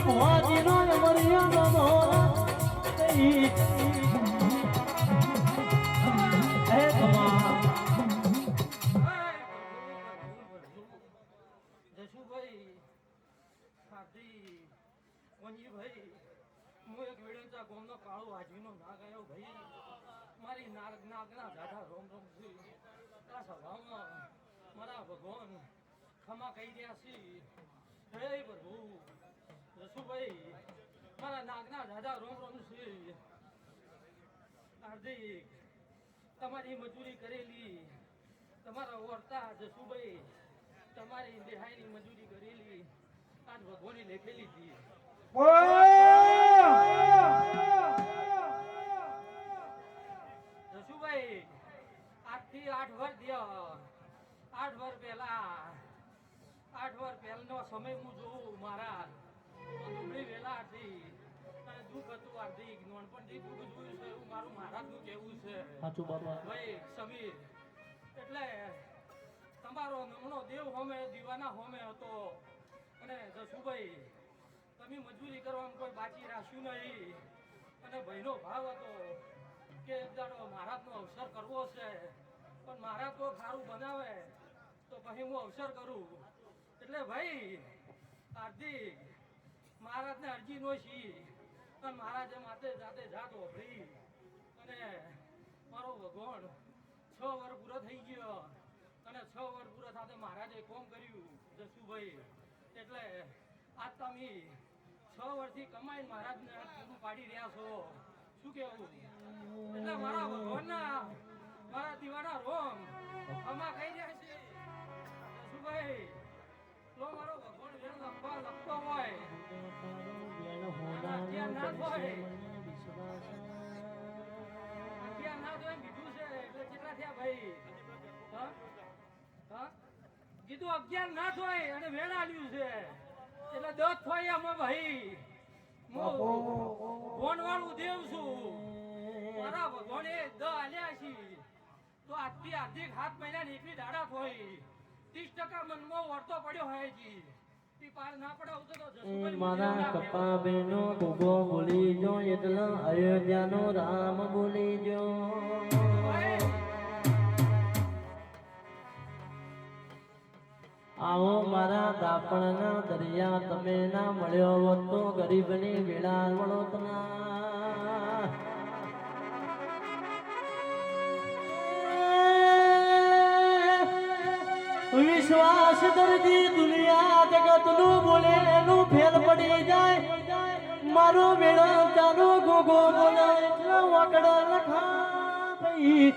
ભવાજીનો મરિયાનો હે તમા જશુભાઈ સાથી વંજીભાઈ હું એક વેડંચા ગોમનો કાળો આજવીનો ના ગયો ભાઈ મારી નાગના દાદા રોમ રોમ છે આ સભામાં મારા ભગવાન ખમા કહી રહ્યા છે હે પ્રભુ જશુભાઈ મારા નાગના દાદા રોમ રોમ છે હાર્દિક તમારી મજૂરી કરેલી તમારા વર્તા જશુભાઈ તમારી દેહાઈની મજૂરી કરેલી આજ ભગવાને લેખેલી હતી જશુભાઈ આજથી 8 વર્ષ થયા 8 વર્ષ પહેલાનો સમય હું જોઉં મારા ડુંગળી વેલા હતી અને દુઃખ હતું હાર્દિક નોનપણથી દુઃખ જોયું છે એવું મારું મહારાજનું કહેવું છે સાચું બાબા ભાઈ સમીર એટલે તમારો નમણો દેવ હોમે દીવાના હોમે હતો અને જશુભાઈ તમે મજૂરી કરવામાં કોઈ બાકી રાખ્યું નહીં અને ભાઈનો ભાવ હતો કે દાડો મહારાજનો અવસર કરવો છે પણ મહારાજ તો ખારું બનાવે તો પછી હું અવસર કરું એટલે ભાઈ હાર્દિક મહારાજને અરજી નો છી પણ મહારાજે માતે જાતે જાત ઓભરી અને મારો ભગવાન 6 વર્ષ પૂરો થઈ ગયો અને 6 વર્ષ પૂરા સાથે મહારાજે કોમ કર્યું જશુભાઈ એટલે આજ તમે 6 વર્ષથી કમાઈ મહારાજને પૂરું પાડી રહ્યા છો શું કેવું એટલે મારા ભગવાનના મારા દીવાના રોમ આમાં કહી રહ્યા છે જશુભાઈ લો મારો ભગવાન જેને લખતો હોય અત્યાર ના હોય અત્યાર ના હોય બીજું છે એટલે કેટલા થયા ભાઈ કીધું 11 ના થાય અને વેણ આલ્યું છે એટલે 10 થાય આમાં ભાઈ હું ભગવાન વાળું દેવ છું મારા ભગવાને 10 આલ્યા છે તો આજથી હાર્દિક 7 મહિના ની એકલી દાડા થાય 30% મનમાં વર્તો પડ્યો હોય જી તી પાર ના પડાવતો તો જશુભાઈ મારા કપા બેનો ગોગો બોલી જો એટલે અયોધ્યાનો રામ બોલી જો આવો મારા દાપણના દરિયા તમે ના મળ્યો હોત તો ગરીબની વેળા વળોત ના વિશ્વાસ દરજી દુનિયા જગતનું બોલે એનું ફેલ પડી જાય મારો વેળો ચાલો ગોગો બોલે એટલે વાકડા લખા ભાઈ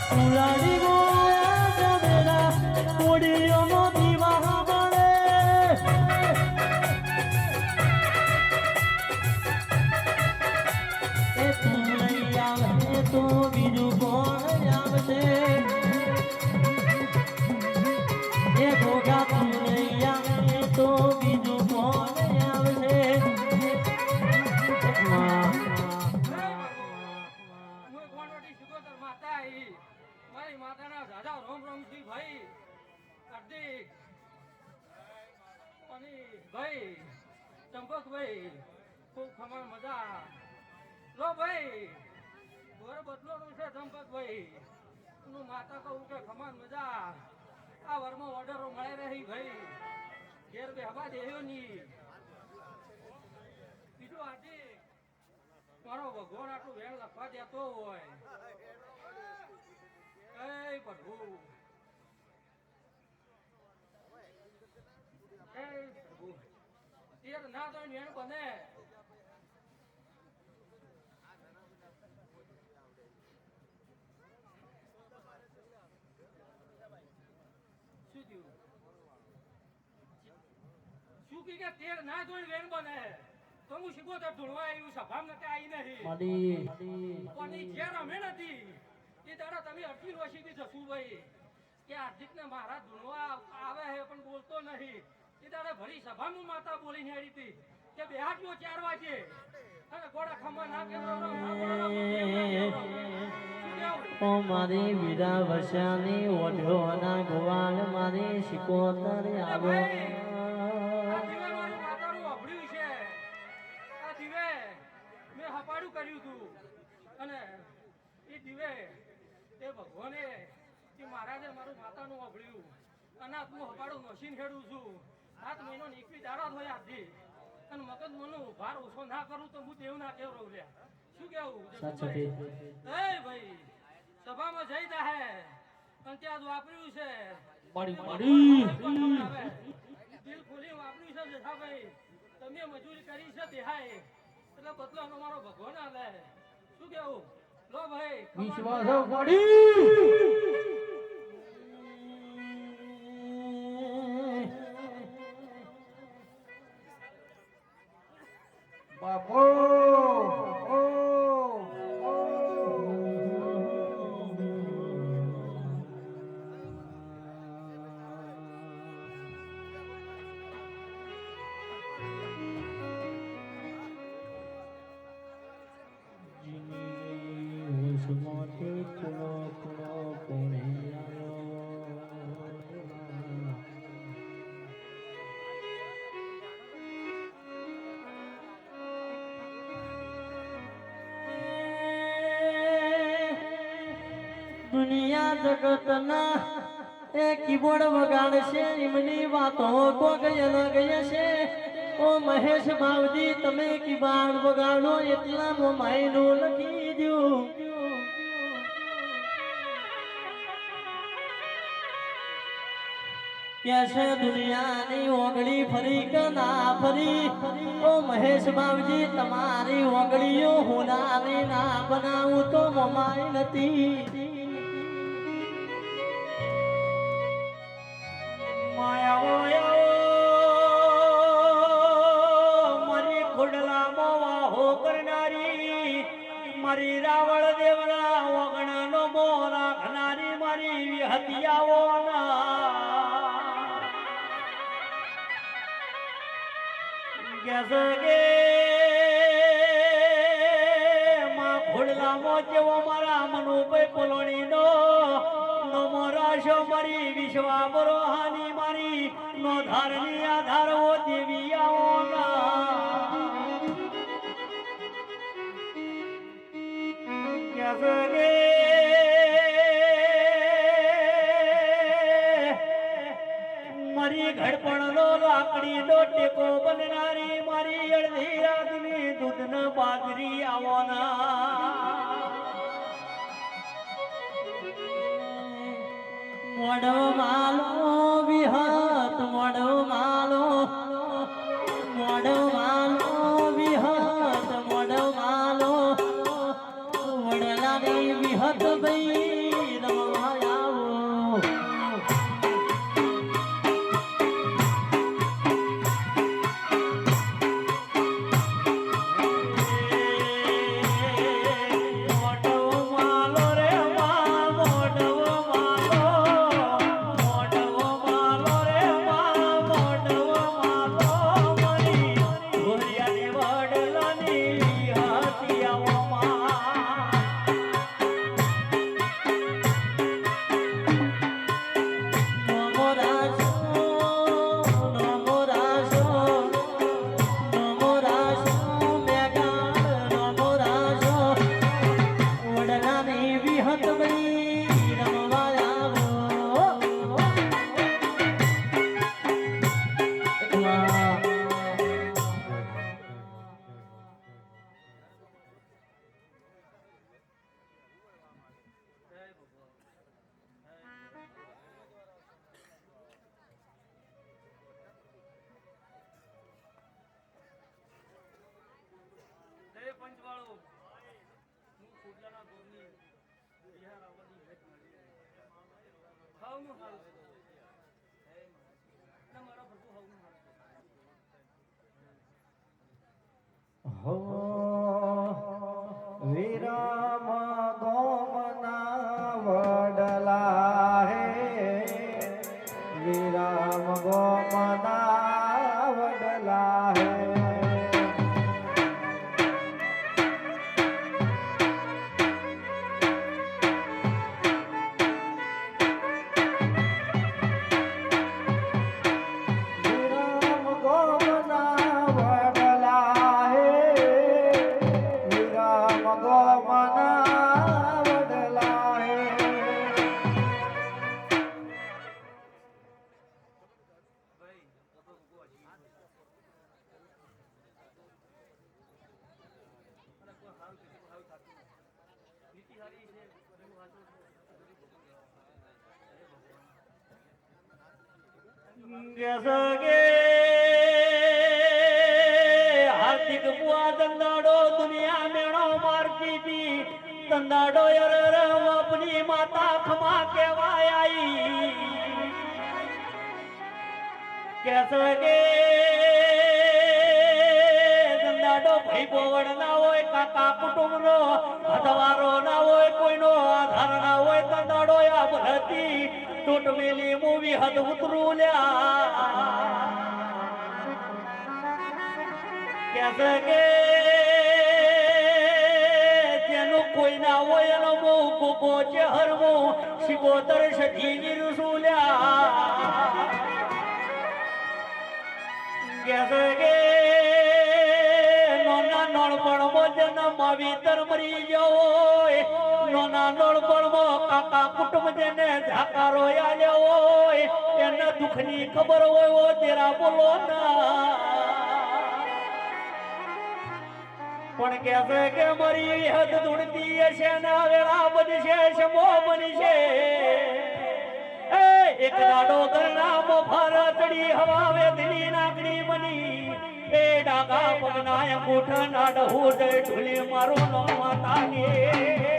ફુલાડી ગોયા જમેરા કોડીઓનો દીવા બળે એ તું નહીં આવે તો બીજું કોણ આવશે એ ગોગા તું નહીં આવે તો બીજું કોણ આવશે મારી માતાના દાદા રોમ રોમ થી ભાઈ હાર્દિક અને ભાઈ ચંપકભાઈ ખૂબ ખમણ મજા લો ભાઈ ઘર બદલોનું છે ચંપકભાઈ નું માતા કહું કે ખમણ મજા આ વરમાં ઓર્ડરો મળે રહી ભાઈ ઘેર બેહવા દેયો ની બીજું હાર્દિક મારો ભગવાન આટલું વેણ લખવા દેતો હોય એ પ્રભુ એ પ્રભુ તેર ના તો વેણ બને શું થયું શું કે તેર ના જોઈને વેણ બને તો હું શીખો તો ઢૂળવા આવ્યું સભામ નથી આવી નહીં કોની ઘેર અમે નથી એ દાડા તમે અટકી લો શીખી જશું ભાઈ કે હાર્દિક ને મારા ધૂણવા આવે છે પણ બોલતો નહીં એ દાડા ભરી સભામાં માતા બોલી હેડી હતી કે બેહાટ્યો 4 વાગે અને આમાં ના કેવડાવો, ના બોલાવો, કેમ ના કેવડાવો? શું કેવું? ઓ મારી વીરા વસ્યાની ઓઢોના ગોવાળ મારી શિકોતર આવો આ દીવે મારી માતાનું અભડ્યું છે. આ દીવે મેં હપાડું કર્યું હતું અને એ દીવે તે ભગવાને કે મહારાજે મારું માતાનું અભડ્યું અને આ હું હપાડું મશીન ખેડું છું. 7 મહિનો ને 21 દાડા થયા આજથી અને મગજ મનું ભાર ઓછો ના કરું તો હું તેવું ના કેવું લે. શું કેવું? સાચું એ ભાઈ સભામાં જઈ જાહે અને ત્યાં જ વાપર્યું છે. દિલ ખોલી વાપર્યું છે જેઠાભાઈ. તમે મજૂરી કરી છે દેહાય એટલે બદલો અમારો ભગવાન આલે. શું કેવું? લો ભાઈ વિશ્વાસ પડી બાપો દુનિયા જગતના એ કીબોર્ડ વગાડશે એમની વાતો કોક અલગ હશે. ઓ મહેશ ભાવજી તમે કીબોર્ડ વગાડો એટલા મોમાઈનું લખી દો. કેસે દુનિયાની ઓગળી ફરી કે ના ફરી. ઓ મહેશ બાબજી તમારી ઓગળીઓ હોનાની ના બનાવું તો મમાઈ નથી. મારી ખોડલામાં વાહો કરનારી મારી રાવળ દેવના ઓગણનો મો રાખનારી મારી વિહતિયાઓના માં ખોડલામાં જેવો મારા મનુભાઈ પોલોણીનો નમો રાશો મારી વિશ્વાબરો હાની મારી નો ધારની આધારો દેવી મારી ઘડપણનો લાકડીનો ટેકો બનનારી મારી અડધી રાતની દૂધ ન બાજરી આવવાના મોડો માલો વિહત મોડો માલો મોડો માલો વિહત મોડો માલો વડલાની વિહત ભાઈ રમવા આવો. પંચવાળો હું ખોડલાના ગોરની બિહાર આવવાની ભેટ મળી ખાવનું સારું છે ના મારા પ્રભુ ખાવનું સારું વિરામ ગોમના વડલા હે વિરામ ગોમના વડલા હે ગોમના વડલા હે જસગે હાર્દિક બુઆ દંડાડો દુનિયા મેણો મારતી હતી દંડાડો યર આપની માતા ખમા કહેવાય આઈ કેસગે દંડાડો ભાઈ બોવડ ના હોય કાકા કુટુંબ નો અધવારો ના હોય કોઈનો આધાર ના હોય દંડાડો આ ભલતી ટૂટ મેલી મૂવી હદ ઉતરું લ્યા કેસે કે જેનું કોઈ ના હોય એનો બહુ કોકો ચહેરવો શિકોતર સધી નિરસુલ્યા કેસે કે નોના નોળપણમાં જન્મ વિતર મરી ગયો નોના નોળપણમાં કાકા કુટુંબ જેને ઝાકારો આલ્યો હોય એને દુઃખની ખબર હોય તેરા બોલો ના પણ કહેશે કે મારી હદ ધૂણતી હશે ના વેળા બનશે શમો બનશે એક દાડો ગરનામ ભારતડી હવા વેદની નાગણી બની એ ડાગા પગના અંગૂઠા નાડ હોડ ઢોલી મારું નો માતાને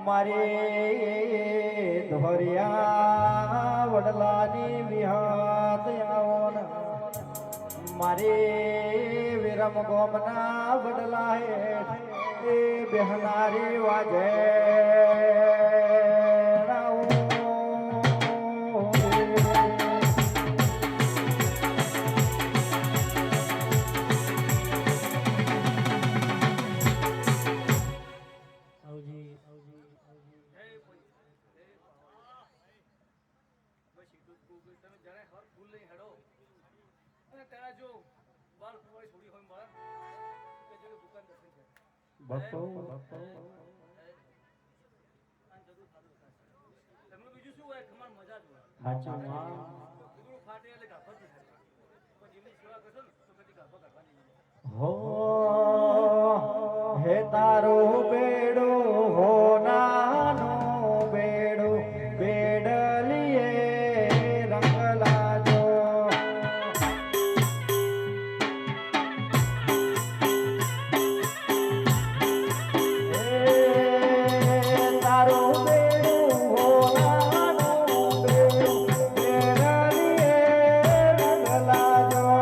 મારે ધોરિયા વડલાની વિહાત આવોન મારે વિરમ ગોમના વડલા હે એ બેહનારી વાજે હે તારું બેડું હો નાનું બેડું બેડલીએ રંગ લાજો તારું બેડું હો નાનું બેડું બેડલીએ રંગ લાજો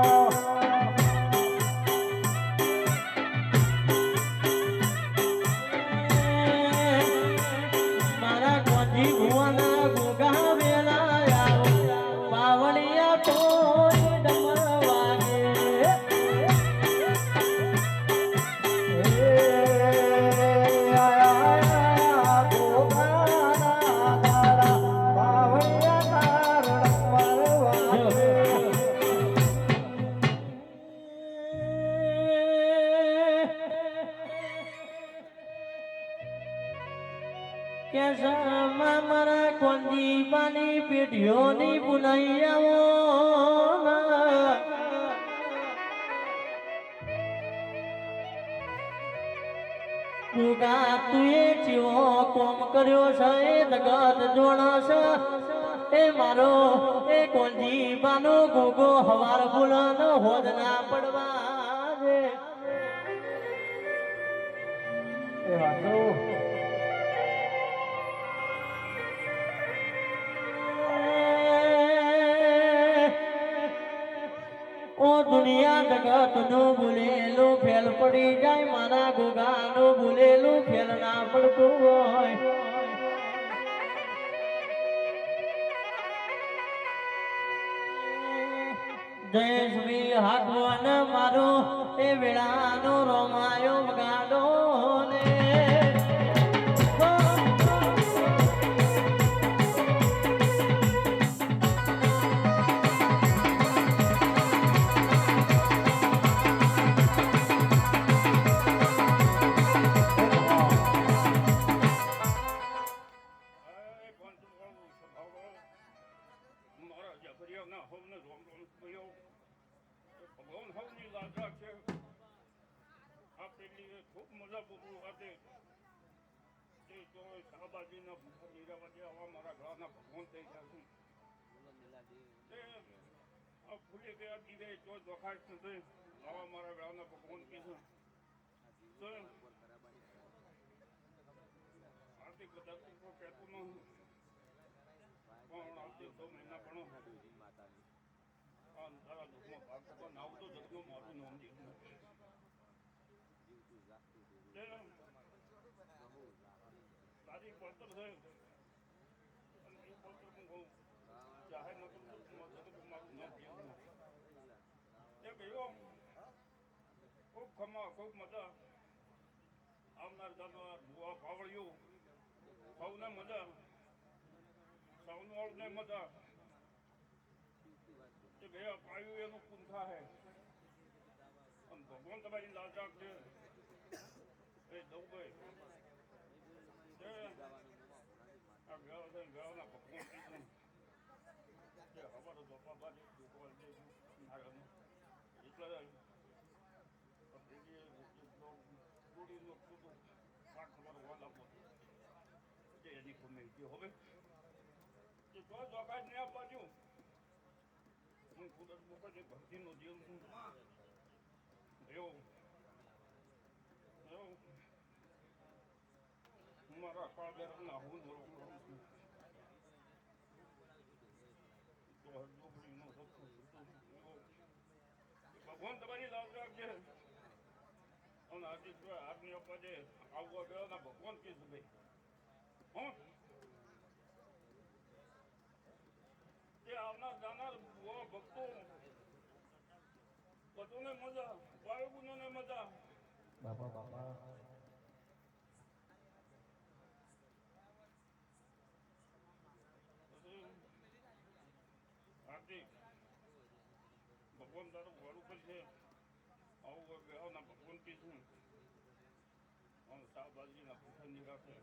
કે સમા મારા કોંજી પાની પેઢીઓની પુનાઈ આવો ગુગા તુએ જીવો કોમ કર્યો છે એ જગત જોણસ એ મારો એ કોંજી બાનો ગોગો હવાર બોલન હોદ ના પડવા દે એ વાતો ઓ દુનિયા જગત નું ભૂલેલું ફેલ પડી જાય મારા ગોગા નું ભૂલેલું ફેલ ના પડતું હોય જયેશભાઈ હાથવન મારો એ વેળાનો રોમાયો વગાડો ને ખૂબ મજા પૂરું વાતે તે તો શાહબાજીના નીરાવતી આવા મારા ઘરના ભગવાન થઈ ગયા છું તે આ ફૂલી ગયા દીધે તો દોખાડ થશે આવા મારા ઘરના ભગવાન કીધું તો આર્થિક કદાચ કહેતું ન પણ આવતી 6 મહિના પણ આ તારા દુઃખમાં ભાગ પણ આવતો જગનો મારું નામ દીધું તારી પડતર છે અને એ પડતર હું કહું જાહેર ન કરું મારું નામ દીધું તે ગયો ખૂબ ખમા ખૂબ મજા આવનાર જાનવર ભૂવા પાવળિયું સૌને મજા સૌનું ઓળને મજા તે ગયા પાયું એનું કુંઠા હે અને ભગવાન તમારી લાજ રાખજે એ દઉભાઈ આ ગયાના ભગવાન કીધું કે હવારો બાપા બાદ એટલે પાક તમારો વાદ આપો જે એની ખુમે ગયો હવે કે તો જોકાજ નહીં આપવા દઉં હું કુદરત મોકલજે ભક્તિનો જીવ છું એવું મારા કાળગરના હું ભગવાન તમારી લાજ રાખજે અને આજે આજની અપાજે આવવા ગયો ભગવાન કીધું ભાઈ હું તે આવનાર જાનાર ભક્તો બધુને મજા વાયુગુણોને મજા બાપા બાપા ભગવાન તારું ઘર ઉપર છે આવું ગયાના ભગવાન કીધું અને શાકભાજીના પૂછા નિરાશે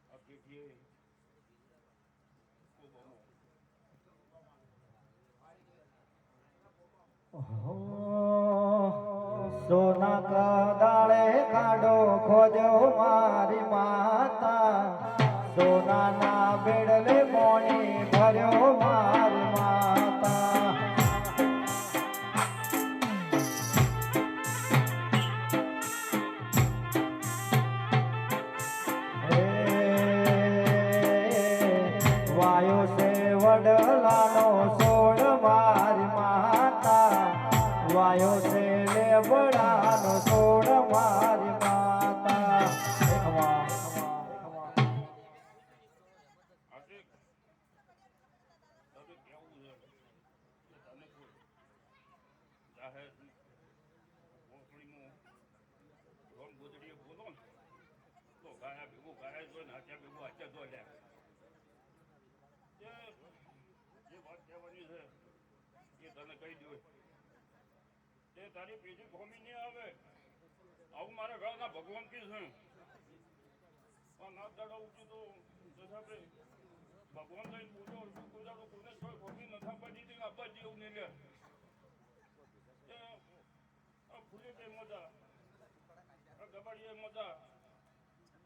આ પેટીએ ખૂબ સોના કદાળે કાઢો ખોદ્યો મારી માતા સોનાના બેડલે મોણી ભર્યો મારી માતા વાયો સે વડલાનો સોડ મારી માતા વાયો સે લેબડાનો સોડ મારી માતા આજે તને કેવું છે કે તને કોઈ જાહેર મોકળીનું રોમ ગોદડીએ બોલો ને તો ગાયા ભેગું ગાયા જો ને હાચ્યા ભેગું હાચ્યા જો લે જે વાત કહેવાની છે એ તને કહી દો તે તારી પેઢી ભૂમિ નહીં આવે આવું મારા ઘરના ભગવાન કી છે આ નાથ દાડા ઉઠી તો જસાબે ભગવાન લઈને પૂજો પૂજા તો કોને કોઈ ખોટી નથી પડી હતી આપવા જેવું નહીં લે આ ફૂલે તે મજા આ ગબાડીએ મજા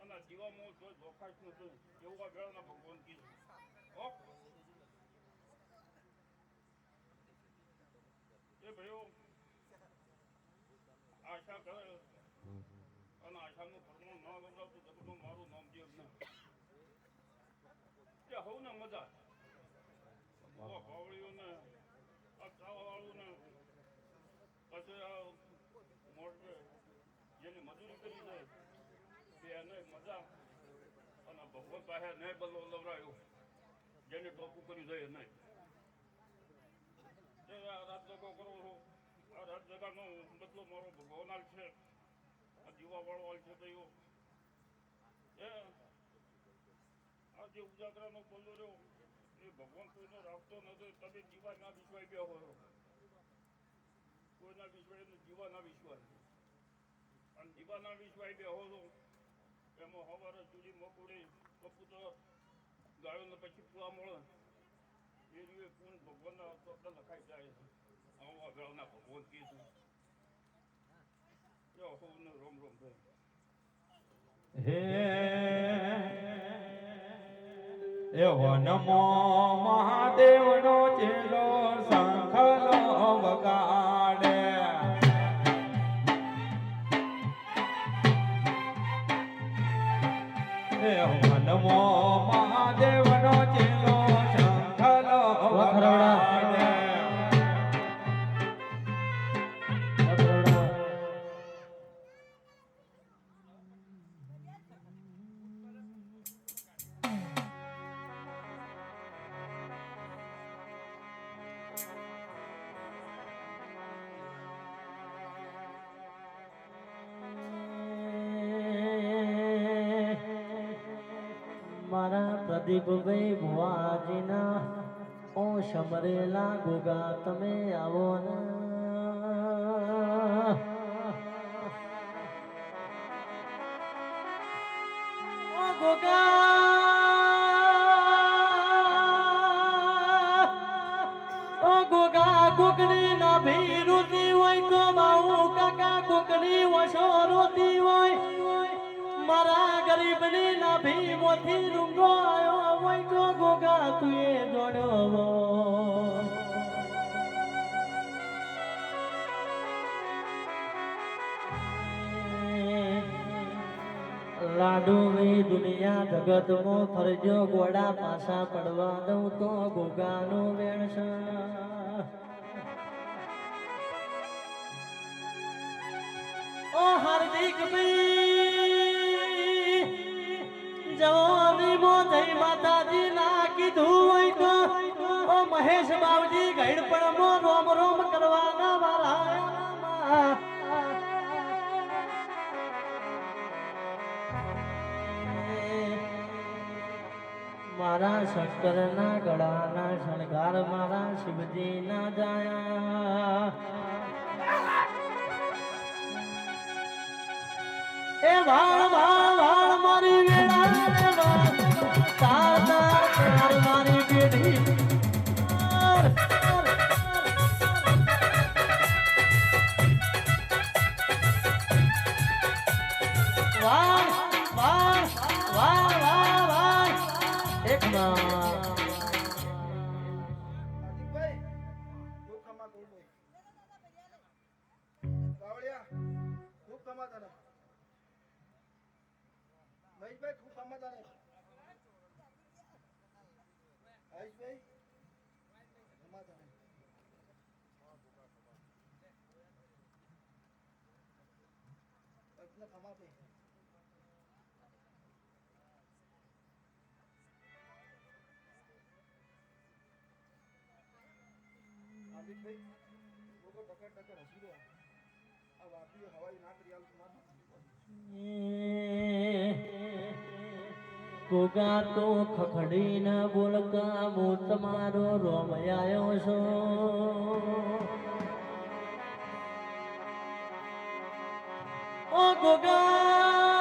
અને જીવામાં કોઈ ધોખાશ નતું એવું આ વેળાના ભગવાન કીધું એ ભાઈઓ આશા કરે અને આશાનું પરમાણ ન ગવડાવતું જગતનું મારું નામ દેવ ના એ હવ ને મજા ભાવળીઓને આ ચાવાવાળું ને પછી આ મોટે જેની મજૂરી કરી જાય તે એને મજા અને ભગવાન પાસે નહીં બદલો લવરાયો જેને ટોપું કરી જાય નહીં આ રાત જગો કરો છો આ રાત જગાનો બદલો મારો ભગવાન હાલ છે આ દીવા વાળો હાલ છે થયો એ આ જે ઉજાગરાનો બોલો રહ્યો એ ભગવાન કોઈને રાખતો નથી તમે દીવા ના વિશ્વાય બે હોય કોઈના વિશ્વાય દીવા ના વિશ્વાય અને દીવા ના વિશ્વાય બે હો છો એમાં સવારે ચૂડી મકુડી કપૂતર ગાયોને પછી પૂરા મળે એ રીતે પૂર્ણ ભગવાનના શબ્દ લખાઈ જાય છે આવા વેળાના ભગવાન કીધું હોને રોમ રોમ હે એવો નમો મહાદેવનો ચેલો શંખલો વગાડે એવો નમો મહાદેવનો ચેલો શંખલો વગાડે મારા પ્રદીપભાઈ ભુવાજીના ઓ સમરેલા ગોગા તમે આવો ને ઓ ગોગા ઓ ગોગા કોકડી ના ભીરુતી હોય તો બાઉ કાકા કોકડી વસો રોતી હોય મારા ગરીબની ના ભીમોથી રૂંગો આવ્યો હોય તો ગોગા તું એ જોડ્યો લાડુ વી દુનિયા જગત મો ફરજો ગોડા પાછા પડવા દઉં તો ગોગાનું વેણસ ઓ હાર્દિક ભાઈ જવાની મો જય માતાજી ના કીધું હોય તો ઓ મહેશ બાવજી ગઈડ પણ મો રોમ રોમ કરવાના વાળા મારા શંકરના ગળાના શણગાર મારા શિવજી ના જાયા એ વાળ વાળ વાળ મારી વેળા રે વાળ તાર તાર તાર મારી બેડી વાળ વાળ વાળ વાળ વાળ એક માં મહેશભાઈ ખૂબ સમાધાન હરેશભાઈ સમાધાન પ્રશ્ન સમાપે અમિતભાઈ લોકો ટકર ટકર હસી રહ્યા આ વાપીઓ હવાઈ ના કરી આવું ગોગા તો ખખડી ન બોલકા હું તમારો રોમ આવ્યો છું ઓ ગોગા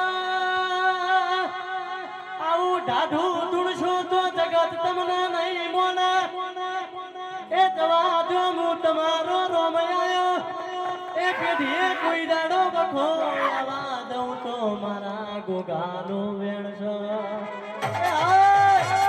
મારા ગોગાનું વેણ છે એ હાય!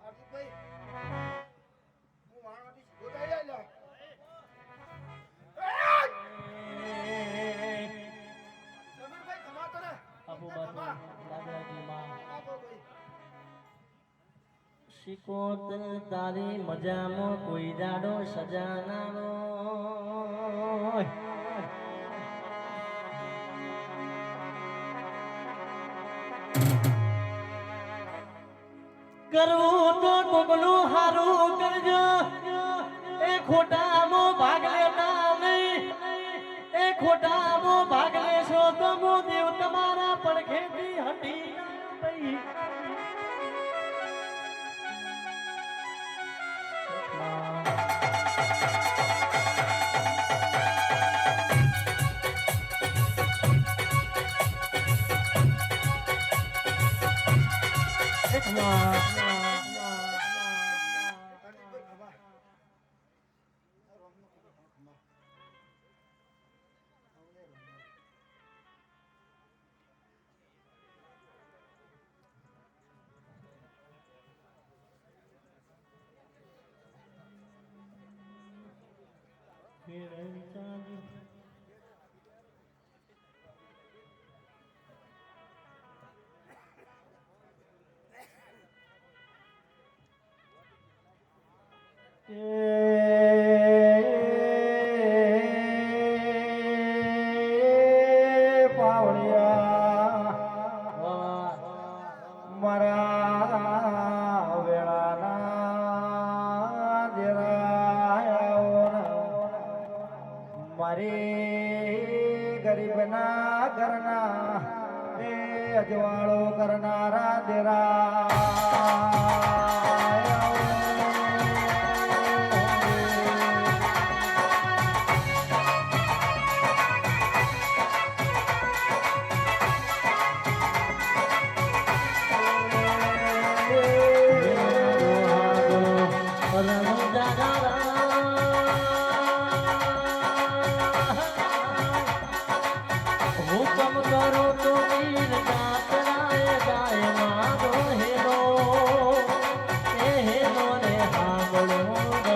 હાર્દિકભાઈ, હું વાણવાથી સીધો થઈ આયલો. સમીરભાઈ, ખમા તો ને. બાપુ બાપુ લાગલાજી માં આપો ભાઈ. શિકોતર તારી મજામાં કોઈ દાડો સજા ના હોય. કરવું તો કોકનું હારું કરજો એ ખોટામાં ભાગ લેતા નહીં એ ખોટામાં ભાગ લેશો તો હું દેવ તમારા પડખેથી હટી ભાઈ હાર્દિકભાઈ, ખમા. આ રોમનો ખમા. આવને રોમનો. મારા વેળાના દેરાયા મારી ગરીબના ઘરના એ અજવાળો કરનારા દેરા હુકમ કરો તો